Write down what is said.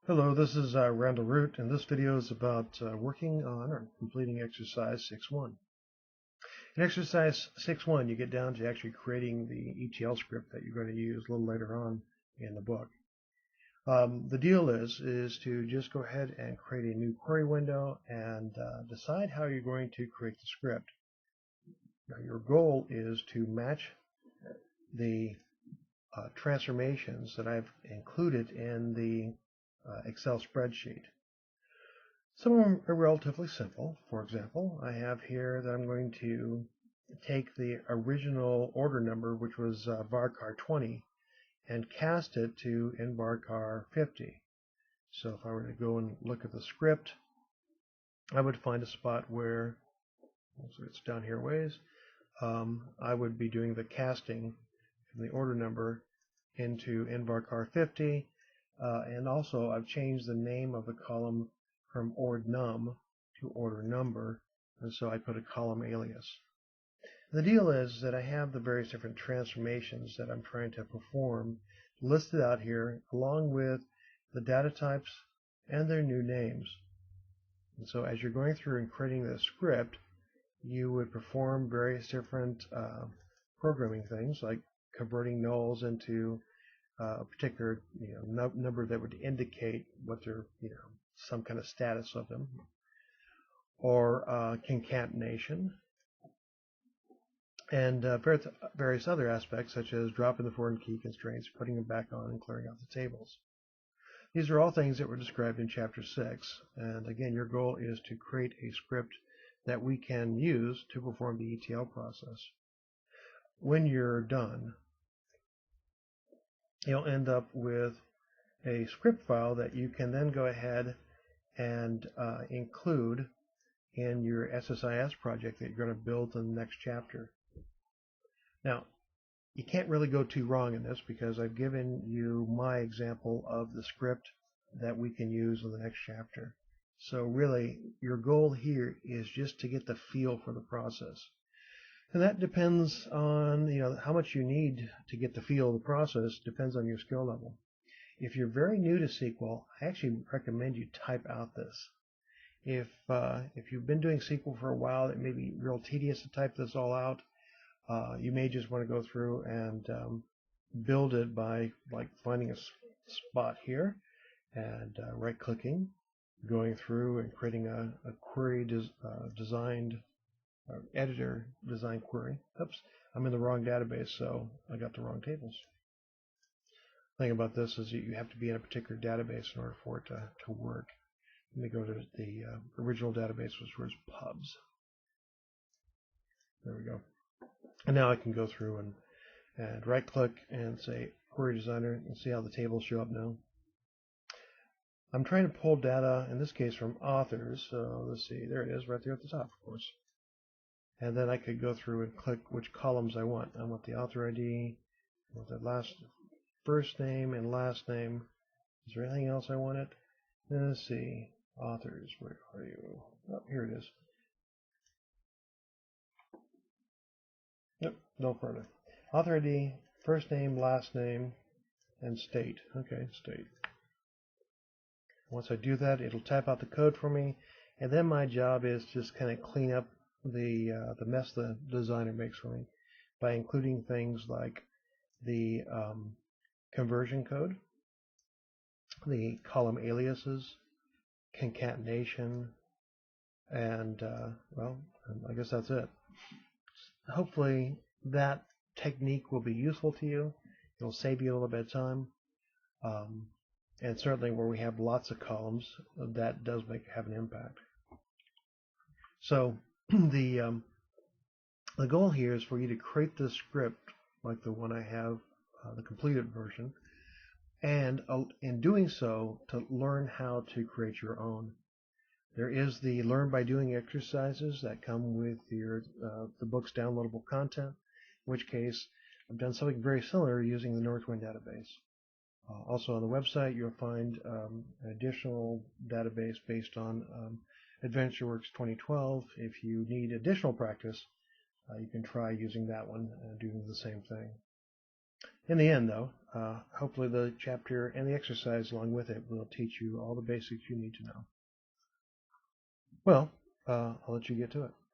Hello, this is Randall Root, and this video is about working on or completing exercise 6.1. In exercise 6.1, you get down to actually creating the ETL script that you're going to use a little later on in the book. The deal is to just go ahead and create a new query window and decide how you're going to create the script. Now, your goal is to match the transformations that I've included in the Excel spreadsheet. Some of them are relatively simple. For example, I have here that I'm going to take the original order number, which was varchar 20, and cast it to in varchar 50. So if I were to go and look at the script, I would find a spot where, so it's down here ways, I would be doing the casting from the order number into in varchar 50. And also I've changed the name of the column from ordnum to order number, and so I put a column alias. The deal is that I have the various different transformations that I'm trying to perform listed out here, along with the data types and their new names. And so as you're going through and creating this script, you would perform various different programming things, like converting nulls into a particular number that would indicate what their some kind of status of them, or concatenation, and various other aspects such as dropping the foreign key constraints, putting them back on, and clearing out the tables. These are all things that were described in Chapter 6, and again, your goal is to create a script that we can use to perform the ETL process. When you're done, you'll end up with a script file that you can then go ahead and include in your SSIS project that you're going to build in the next chapter. Now, you can't really go too wrong in this because I've given you my example of the script that we can use in the next chapter. So really, your goal here is just to get the feel for the process. And that depends on how much you need to get the feel of the process, depends on your skill level. If you're very new to SQL, I actually recommend you type out this. If you've been doing SQL for a while, it may be real tedious to type this all out. You may just want to go through and build it by finding a spot here and right-clicking, going through and creating a query designed editor design query. Oops, I'm in the wrong database, so I got the wrong tables. The thing about this is you have to be in a particular database in order for it to work. Let me go to the original database, which was pubs. There we go. And now I can go through and right-click and say Query Designer and see how the tables show up now. I'm trying to pull data, in this case, from authors. So let's see, there it is, right there at the top, of course. And then I could go through and click which columns I want. I want the author ID, I want the first name and last name. Is there anything else I wanted? Let's see. Authors, where are you? Oh, here it is. Yep, no further. Author ID, first name, last name, and state. Okay, state. Once I do that, it'll type out the code for me, and then my job is just kind of clean up the mess the designer makes for me by including things like the conversion code, the column aliases, concatenation, and well, I guess that's it. Hopefully that technique will be useful to you. It'll save you a little bit of time, and certainly where we have lots of columns, that does have an impact. So the goal here is for you to create this script like the one I have, the completed version, and in doing so, to learn how to create your own. There is the learn by doing exercises that come with the book's downloadable content, in which case I've done something very similar using the Northwind database. Also on the website you'll find an additional database based on AdventureWorks 2012. If you need additional practice, you can try using that one and doing the same thing. In the end, though, hopefully the chapter and the exercise along with it will teach you all the basics you need to know. Well, I'll let you get to it.